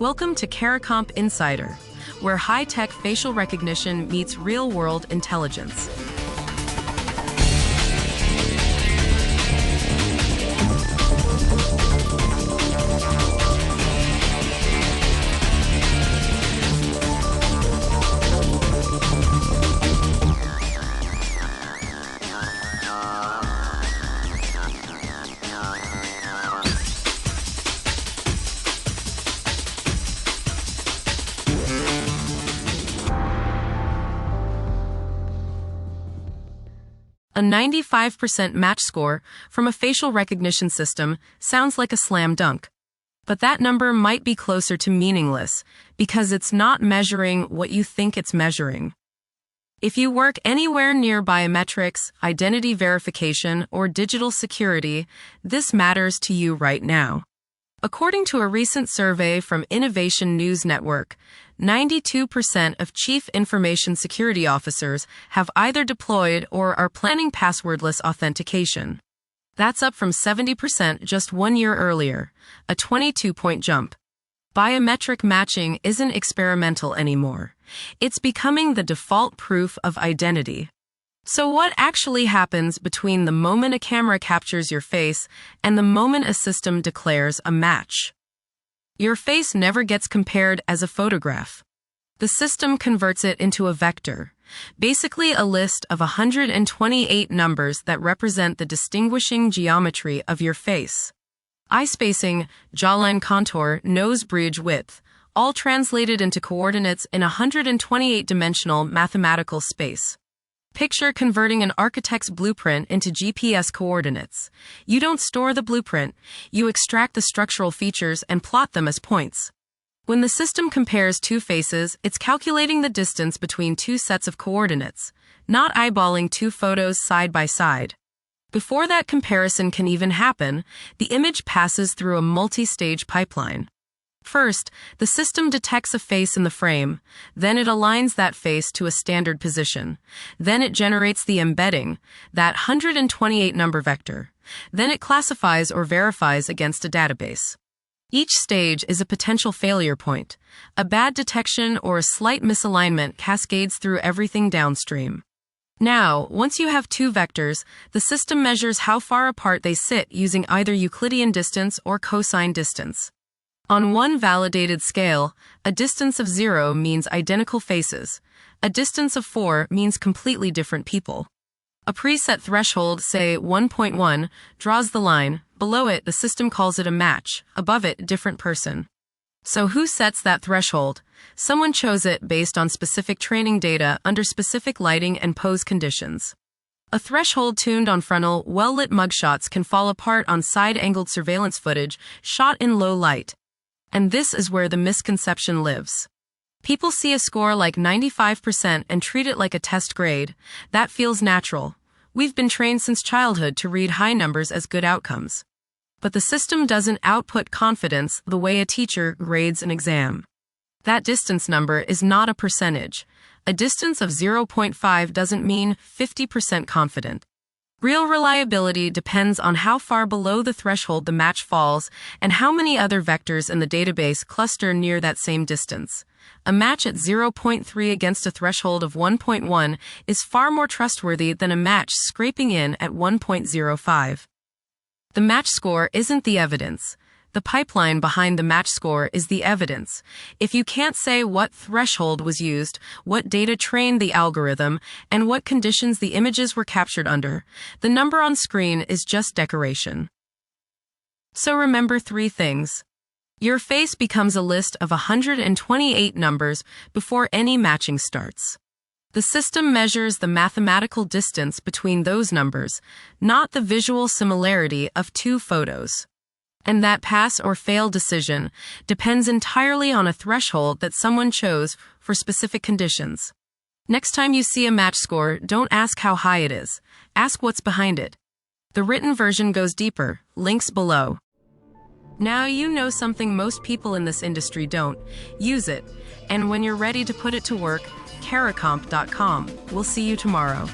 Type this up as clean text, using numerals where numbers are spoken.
Welcome to Caracomp Insider, where high-tech facial recognition meets real-world intelligence. A 95% match score from a facial recognition system sounds like a slam dunk. But that number might be closer to meaningless because it's not measuring what you think it's measuring. If you work anywhere near biometrics, identity verification, or digital security, this matters to you right now. According to a recent survey from Innovation News Network, 92% of chief information security officers have either deployed or are planning passwordless authentication. That's up from 70% just 1 year earlier, a 22-point jump. Biometric matching isn't experimental anymore. It's becoming the default proof of identity. So what actually happens between the moment a camera captures your face and the moment a system declares a match? Your face never gets compared as a photograph. The system converts it into a vector, basically a list of 128 numbers that represent the distinguishing geometry of your face. Eye spacing, jawline contour, nose bridge width, all translated into coordinates in a 128-dimensional mathematical space. Picture converting an architect's blueprint into GPS coordinates. You don't store the blueprint, you extract the structural features and plot them as points. When the system compares two faces, it's calculating the distance between two sets of coordinates, not eyeballing two photos side by side. Before that comparison can even happen, the image passes through a multi-stage pipeline. First, the system detects a face in the frame, then it aligns that face to a standard position. Then it generates the embedding, that 128 number vector. Then it classifies or verifies against a database. Each stage is a potential failure point. A bad detection or a slight misalignment cascades through everything downstream. Now, once you have two vectors, the system measures how far apart they sit using either Euclidean distance or cosine distance. On one validated scale, a distance of 0 means identical faces. A distance of 4 means completely different people. A preset threshold, say 1.1, draws the line. Below it, the system calls it a match. Above it, different person. So who sets that threshold? Someone chose it based on specific training data under specific lighting and pose conditions. A threshold tuned on frontal, well-lit mugshots can fall apart on side-angled surveillance footage shot in low light. And this is where the misconception lives. People see a score like 95% and treat it like a test grade. That feels natural. We've been trained since childhood to read high numbers as good outcomes. But the system doesn't output confidence the way a teacher grades an exam. That distance number is not a percentage. A distance of 0.5 doesn't mean 50% confident. Real reliability depends on how far below the threshold the match falls and how many other vectors in the database cluster near that same distance. A match at 0.3 against a threshold of 1.1 is far more trustworthy than a match scraping in at 1.05. The match score isn't the evidence. The pipeline behind the match score is the evidence. If you can't say what threshold was used, what data trained the algorithm, and what conditions the images were captured under, the number on screen is just decoration. So remember 3 things. Your face becomes a list of 128 numbers before any matching starts. The system measures the mathematical distance between those numbers, not the visual similarity of two photos. And that pass or fail decision depends entirely on a threshold that someone chose for specific conditions. Next time you see a match score, don't ask how high it is. Ask what's behind it. The written version goes deeper. Links below. Now you know something most people in this industry don't. Use it. And when you're ready to put it to work, caracomp.com. We'll see you tomorrow.